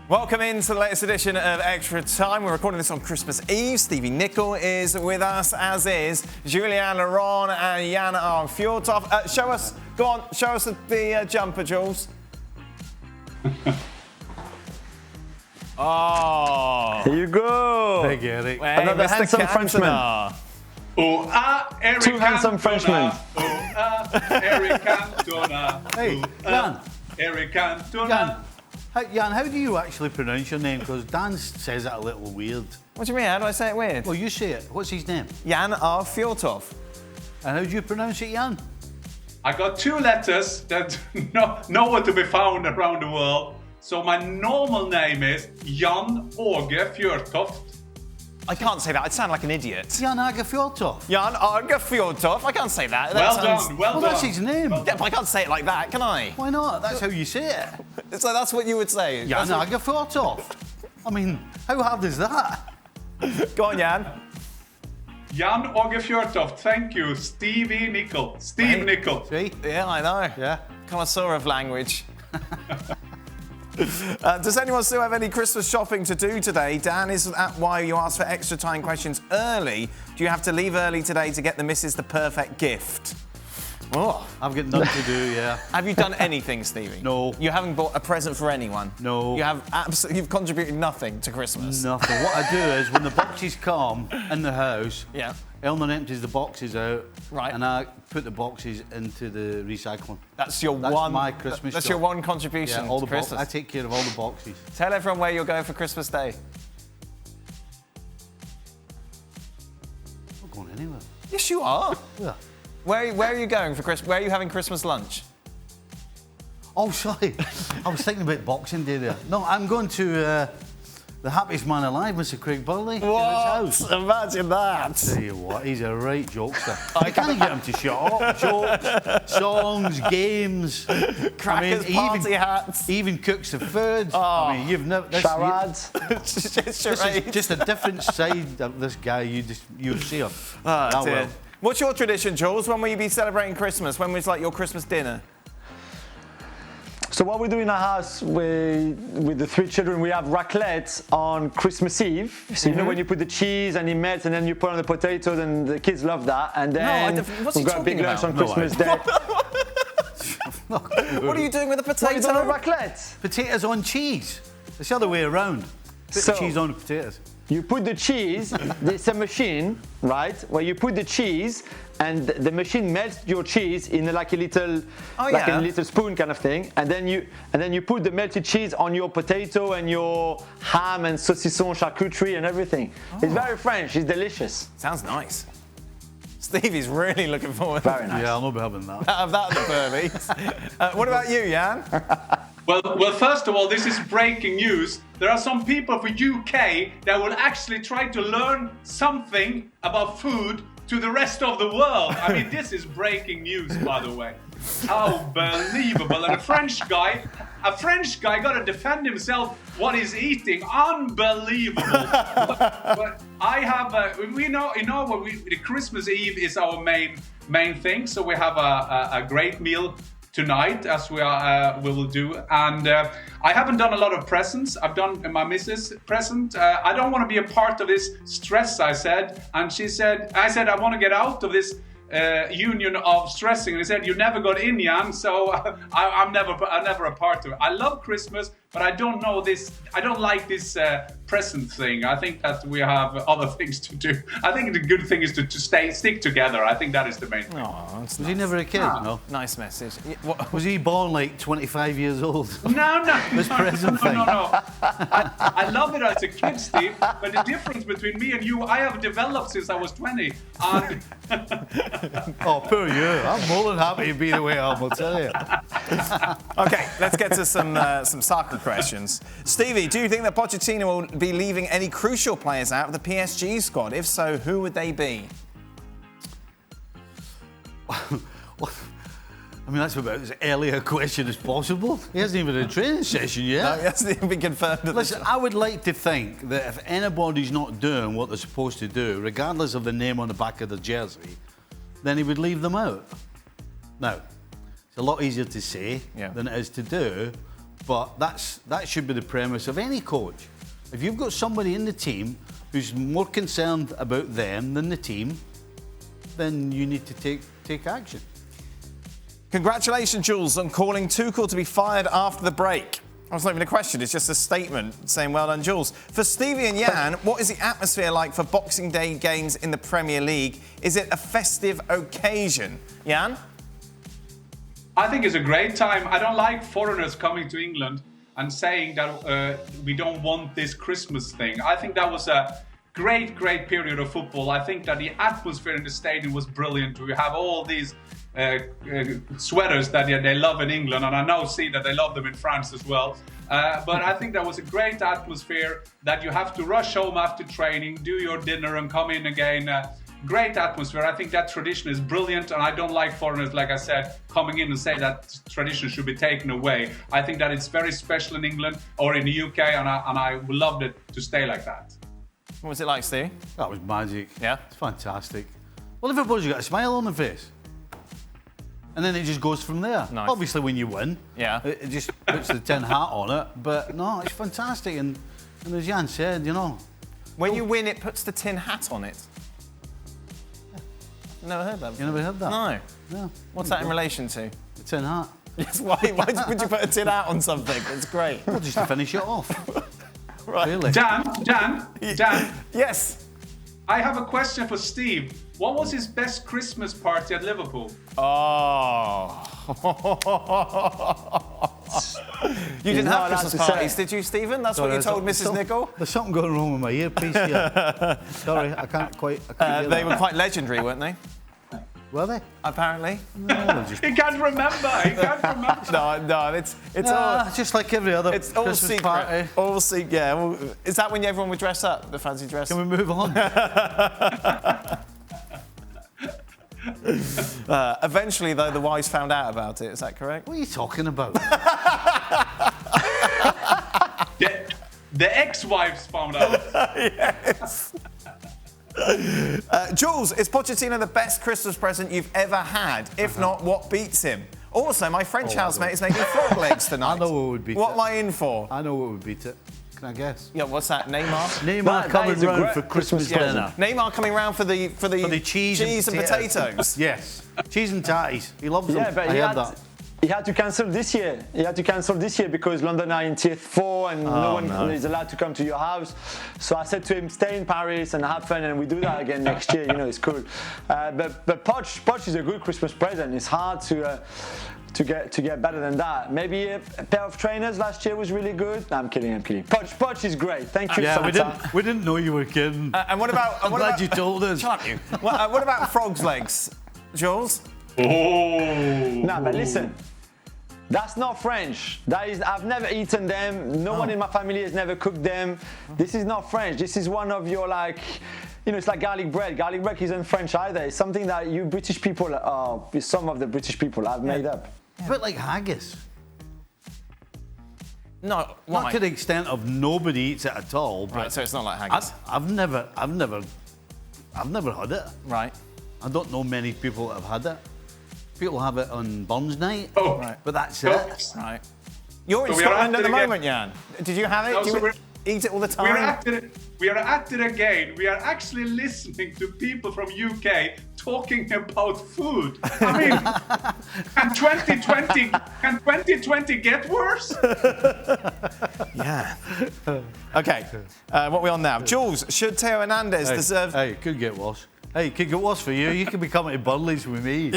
Welcome into the latest edition of Extra Time. We're recording this on Christmas Eve. Stevie Nicol is with us, as is Julien Laurens and Aage Fjortoft. Show us the jumper, Juls. Oh. Here you go. Thank you, Eric. Hey, another Mr. handsome Cantona. Frenchman. Oh, Eric Two handsome Frenchmen. Oh, Eric Cantona. Hey, Jan. Eric Cantona. Jan, how do you actually pronounce your name? Because Dan says it a little weird. What do you mean? How do I say it weird? Well, you say it. What's his name? Aage Fjortoft. And how do you pronounce it, Jan? I got two letters that nowhere to be found around the world. So my normal name is Jan Aage Fjortoft. I can't say that. I'd sound like an idiot. Jan Aage Fjortoft. Aage Fjortoft. I can't say that. Well sounds... done, well Well, done. that's his name. Yeah, but I can't say it like that, can I? Why not? That's how you say it. So that's what you would say. Jan That's Aage Fjortoft. I mean, how hard is that? what... Go on, Jan. Jan Aage Fjortoft, thank you. Stevie Nicol. Steve Nicol. See? Yeah, I know. Yeah. Connoisseur of language. Does anyone still have any Christmas shopping to do today? Dan, is that why you asked for extra time questions early? Do you have to leave early today to get the missus the perfect gift? Oh. I've got nothing to do, yeah. Have you done anything, Stevie? No. You haven't bought a present for anyone? No. You've contributed nothing to Christmas? Nothing. What I do is, when the boxes come in the house, Yeah. Elman empties the boxes out, Right. and I put the boxes into the recycling. That's my Christmas That's job. your one contribution Yeah, all to the Christmas. I take care of all the boxes. Tell everyone where you're going for Christmas Day. I'm not going anywhere. Yes, you are. Yeah. Where are you going for Christmas? Where are you having Christmas lunch? Oh, sorry. I was thinking about Boxing Day there. No, I'm going to the happiest man alive, Mr. Craig Burley. What? In his house. Imagine that. Tell you what, he's a right jokester. I can't get him to shut up. Jokes, songs, games. Crackers, party hats. He even cooks the food. Oh. I mean, you've never... Charades. Just This is just a different side of this guy you see him. Oh, dear. well. What's your tradition, Jules? When will you be celebrating Christmas? When was like your Christmas dinner? So what we do in our house with the three children, we have raclette on Christmas Eve. So you know when you put the cheese and it melts and then you put on the potatoes and the kids love that. And then what's we've he got a big talking lunch about? on No, Christmas Day. What are you doing with the What are you potato? doing with raclette? Potatoes on cheese. It's the other way around. Put So- the cheese on the potatoes. You put the cheese, there's a machine, right, where you put the cheese and the machine melts your cheese in like a little a little spoon kind of thing, and then you put the melted cheese on your potato and your ham and saucisson, charcuterie and everything. It's very French, it's delicious. Sounds nice. Stevie's really looking forward Very nice. Yeah, I'll not be having that. to have that at the Burleys. What about you, Jan? Well, first of all, this is breaking news. There are some people from UK that will actually try to learn something about food to the rest of the world. I mean, this is breaking news, by the way. How believable. And a French guy got to defend himself what he's eating. Unbelievable. but I have, the Christmas Eve is our main thing. So we have a great meal tonight, as we will do, and I haven't done a lot of presents. I've done my missus present. I don't want to be a part of this stress, I said, and I said I want to get out of this union of stressing. And he said, you never got in, Jan, so I'm never a part of it. I love Christmas, but I don't like this present thing. I think that we have other things to do. I think the good thing is to stick together. I think that is the main thing. Oh, that's Was he never a kid? No. nice message. What? Was he born like 25 years old? No. This present thing. No. I love it as a kid, Steve, but the difference between me and you, I have developed since I was 20. And Oh, poor you. I'm more than happy to be the way I am, I'll tell you. Okay, let's get to some soccer questions. Stevie, do you think that Pochettino will be leaving any crucial players out of the PSG squad? If so, who would they be? I mean, that's about as early a question as possible. He hasn't even had a training session yet. No, it hasn't even been confirmed. Listen, I would like to think that if anybody's not doing what they're supposed to do, regardless of the name on the back of the jersey, then he would leave them out. Now, it's a lot easier to say than it is to do, But that should be the premise of any coach. If you've got somebody in the team who's more concerned about them than the team, then you need to take action. Congratulations, Juls, on calling Tuchel to be fired after the break. It's not even a question, it's just a statement saying well done, Juls. For Stevie and Jan, what is the atmosphere like for Boxing Day games in the Premier League? Is it a festive occasion? Jan? I think it's a great time. I don't like foreigners coming to England and saying that we don't want this Christmas thing. I think that was a great period of football. I think that the atmosphere in the stadium was brilliant. We have all these sweaters that they love in England, and I now see that they love them in France as well. But I think that was a great atmosphere, that you have to rush home after training, do your dinner and come in again. Great atmosphere. I think that tradition is brilliant, and I don't like foreigners, like I said, coming in and say that tradition should be taken away. I think that it's very special in England or in the UK, and I would love it to stay like that. What was it like, Steve? That was magic. Yeah? It's fantastic. Well, everybody's got a smile on their face. And then it just goes from there. Nice. Obviously, when you win, it just puts the tin hat on it. But no, it's fantastic. And as Jan said, you know. When you win, it puts the tin hat on it. Never heard that before. You never heard that? No. No. What's that in relation to? The tin hat. Yes, why would you put a tin hat on something? It's great. Well, just to finish it off. Right. Really? Dan. Yes. I have a question for Steve. What was his best Christmas party at Liverpool? Oh. You didn't have Christmas parties, did you, Stephen? That's what you told Mrs. Nicol? There's something going wrong with my earpiece here. Sorry, I can't quite. They were quite legendary, weren't they? Were they? Apparently. No, He can't remember. No, it's all just like every other it's all Christmas secret. party. All secret. Yeah. Well, is that when everyone would dress up, the fancy dress? Can we move on? Eventually, though, the wives found out about it. Is that correct? What are you talking about? The ex-wives found out. Yes. Jules, is Pochettino the best Christmas present you've ever had? If not, what beats him? Also, my French housemate is making frog legs tonight. I know what would beat it. What am I in for? I know what would beat it. Can I guess? Yeah, what's that? Neymar? Neymar coming round for Christmas dinner. Neymar coming round for the cheese and potatoes. Yes, cheese and tatties. He loves them. Yeah, but I heard that. He had to cancel this year. Because London are in tier 4 and no one is allowed to come to your house. So I said to him, stay in Paris and have fun, and we do that again next year. You know, it's cool. But Poch is a good Christmas present. It's hard to get better than that. Maybe a pair of trainers last year was really good. No, I'm kidding. Poch is great. Thank you. Yeah, we didn't know you were kidding. And what about? I'm glad you told us. Shut up, you. What about frog's legs, Jules? Oh. No, but listen. That's not French. I've never eaten them. No one in my family has never cooked them. This is not French. This is one of your it's like garlic bread. Garlic bread isn't French either. It's something that you British people, some of the British people have made up. A bit like haggis. No, not to the extent of nobody eats it at all. But right, so it's not like haggis. I've never had it. Right. I don't know many people that have had it. People have it on Burns night. Oh, right. But that's it. Right. You're in Scotland at the moment, Jan. Did you have it? No, Do you eat it all the time? We are at it again. We are actually listening to people from UK talking about food. I mean, can 2020 get worse? Yeah. Okay. What are we on now? Jules, should Theo Hernandez deserve... Hey, it could get worse. Hey, it could get worse for you. You could be coming to Burley's with me.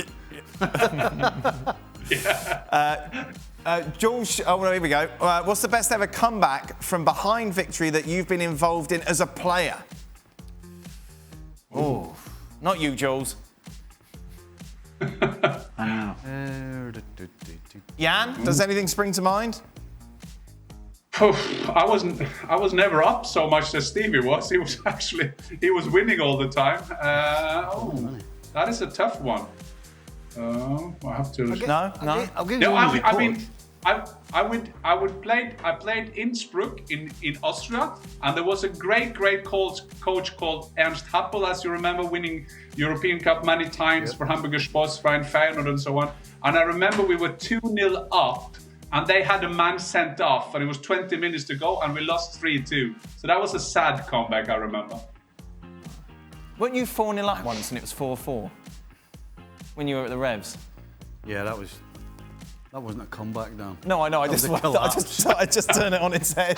Jules, well, here we go. What's the best ever comeback from behind victory that you've been involved in as a player? Oh, not you, Jules. I know. Jan, does anything spring to mind? I was never up so much as Stevie was. He was winning all the time. That is a tough one. I have to. I'll give you one. I played Innsbruck in Austria, and there was a great coach called Ernst Happel, as you remember, winning European Cup many times for Hamburger Sportsverein, Feyenoord, and so on. And I remember we were 2-0 up and they had a man sent off, and it was 20 minutes to go, and we lost 3-2. So that was a sad comeback, I remember. Weren't you 4-0 up once and it was 4-4? When you were at the Revs? Yeah, that wasn't a comeback, Dan. No, I know. I just turn it on its head.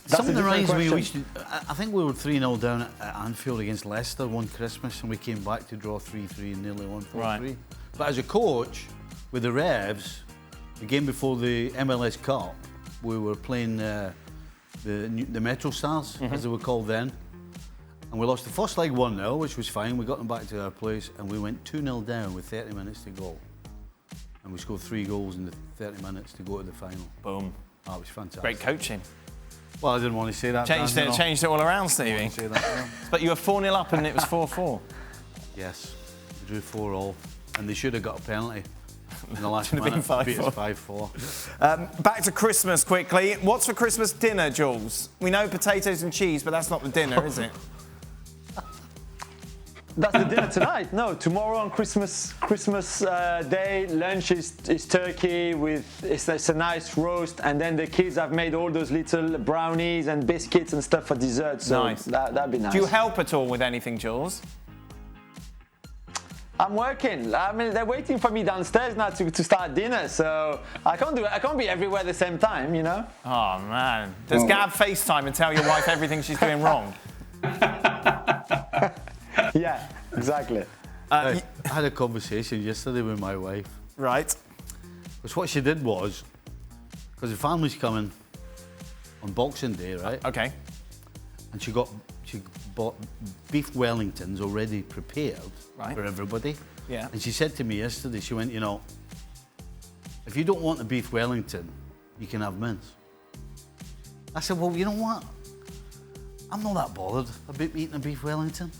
Something reminds me, I think we were 3-0 down at Anfield against Leicester one Christmas, and we came back to draw 3-3 and nearly won 4-3. Right. But as a coach, with the Revs, the game before the MLS Cup, we were playing the Metro Stars, as they were called then. And we lost the first leg 1-0, which was fine. We got them back to our place, and we went 2-0 down with 30 minutes to go. And we scored 3 goals in the 30 minutes to go to the final. Boom. That was fantastic. Great coaching. Well, I didn't want to say that. Changed it all around, Stevie. Say that, no. But you were 4-0 up and it was 4-4. Yes, we drew 4-4, and they should have got a penalty in the last Should have minute. been 5-4. Beat us 5-4. Back to Christmas quickly. What's for Christmas dinner, Jules? We know potatoes and cheese, but that's not the dinner, is it? That's the dinner tonight. No, tomorrow on Christmas Day, lunch is turkey with it's a nice roast, and then the kids have made all those little brownies and biscuits and stuff for dessert. So nice. That'd be nice. Do you help at all with anything, Jules? I'm working. I mean, they're waiting for me downstairs now to start dinner, so I can't be everywhere at the same time, you know. Oh man, does Gab FaceTime and tell your wife everything she's doing wrong? Yeah, exactly. I had a conversation yesterday with my wife. Right. Because what she did was, because the family's coming on Boxing Day, right? Okay. And she bought beef Wellingtons already prepared for everybody. Yeah. And she said to me yesterday, she went, you know, if you don't want a beef Wellington, you can have mince. I said, well, you know what? I'm not that bothered about eating a beef Wellington.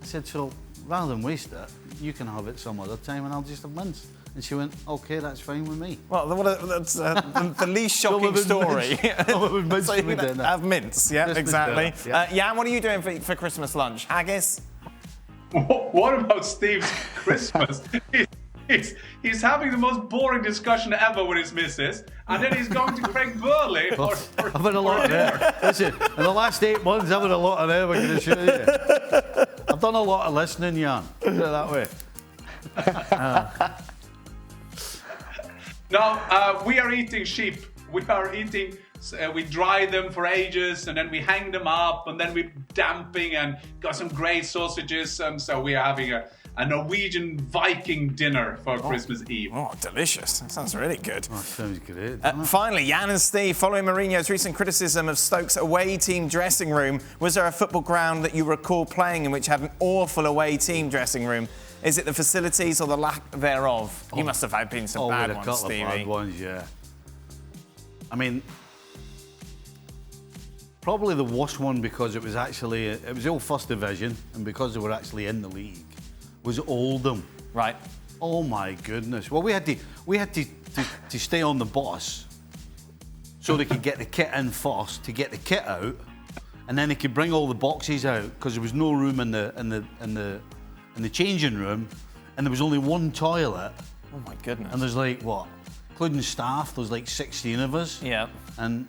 I said, so rather than waste it, you can have it some other time and I'll just have mince. And she went, okay, that's fine with me. Well, that's the least shocking story. So you can have mince, yeah, exactly. Jan, what are you doing for Christmas lunch? Haggis? What about Steve's Christmas? He's having the most boring discussion ever with his missus, and then he's going to Craig Burley. I've had a lot of there. Listen, in the last 8 months, I've had a lot of there, we're going to show you. I've done a lot of listening, Jan. Put it that way. No, we are eating sheep. We are eating, we dry them for ages, and then we hang them up, and then we damping and got some great sausages, and so we are having a Norwegian Viking dinner for Christmas Eve. Oh, delicious. That sounds really good. Oh, sounds great. Finally, Jan and Steve, following Mourinho's recent criticism of Stoke's away team dressing room, was there a football ground that you recall playing in which had an awful away team dressing room? Is it the facilities or the lack thereof? You must have had been some bad ones, Stevie. Bad ones, yeah. I mean, probably the worst one because it was the old First Division, and because they were actually in the league, was Oldham. Right. Oh my goodness. Well, we had to stay on the bus so they could get the kit in first, to get the kit out, and then they could bring all the boxes out because there was no room in the changing room, and there was only one toilet. Oh my goodness. And there's like, what, including staff, there's like 16 of us. Yeah. And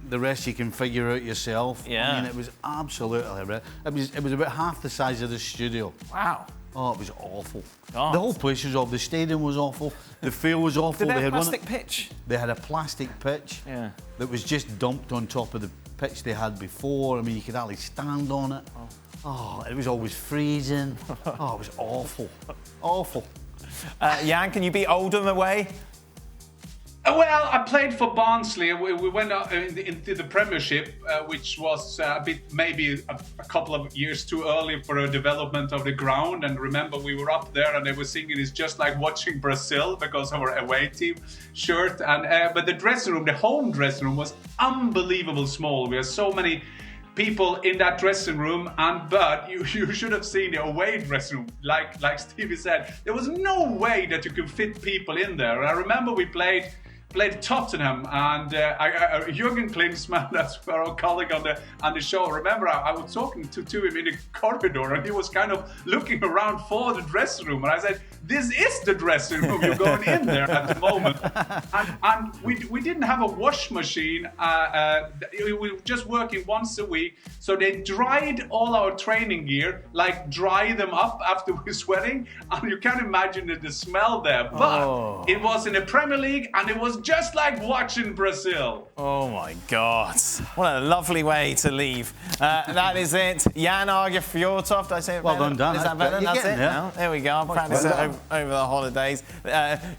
the rest you can figure out yourself. Yeah. I mean, it was absolutely, it was about half the size of the studio. Wow. Oh, it was awful. God. The whole place was awful. The stadium was awful. The field was awful. Did they have a plastic pitch? They had a plastic pitch that was just dumped on top of the pitch they had before. I mean, you could hardly stand on it. Oh, it was always freezing. Oh, it was awful. Awful. Jan, can you beat Oldham away? Well, I played for Barnsley. We went into the Premiership, which was a bit, maybe a couple of years too early for a development of the ground. And remember, we were up there and they were singing "It's just like watching Brazil" because of our away team shirt. And but the dressing room, the home dressing room, was unbelievable small. We had so many people in that dressing room, but you should have seen the away dressing room. Like Stevie said, there was no way that you could fit people in there. And I remember we played played Tottenham, and Jürgen Klinsmann, that's our colleague on the show. Remember, I was talking to him in the corridor, and he was kind of looking around for the dressing room, and I said, "This is the dressing room. You're going in there at the moment." And we didn't have a wash machine. We were just working once a week, so they dried all our training gear, like dry them up after we're sweating, and you can imagine the smell there. But it was in the Premier League, and it was just like watching Brazil. Oh my God. What a lovely way to leave. That is it. Jan Aage Fjortoft, I say it well better? done, Dan. Is that better? That's it now. There we go. I'll practice it over the holidays.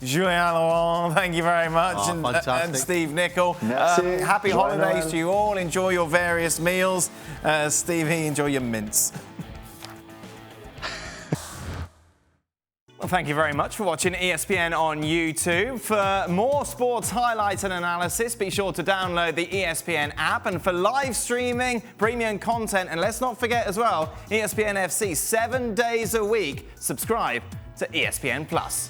Julien Laurens, thank you very much. And Steve Nicol. Happy holidays to you all. Enjoy your various meals. Stevie, enjoy your mince. Well, thank you very much for watching ESPN on YouTube. For more sports highlights and analysis, be sure to download the ESPN app. And for live streaming, premium content, and let's not forget as well, ESPN FC 7 days a week. Subscribe to ESPN Plus.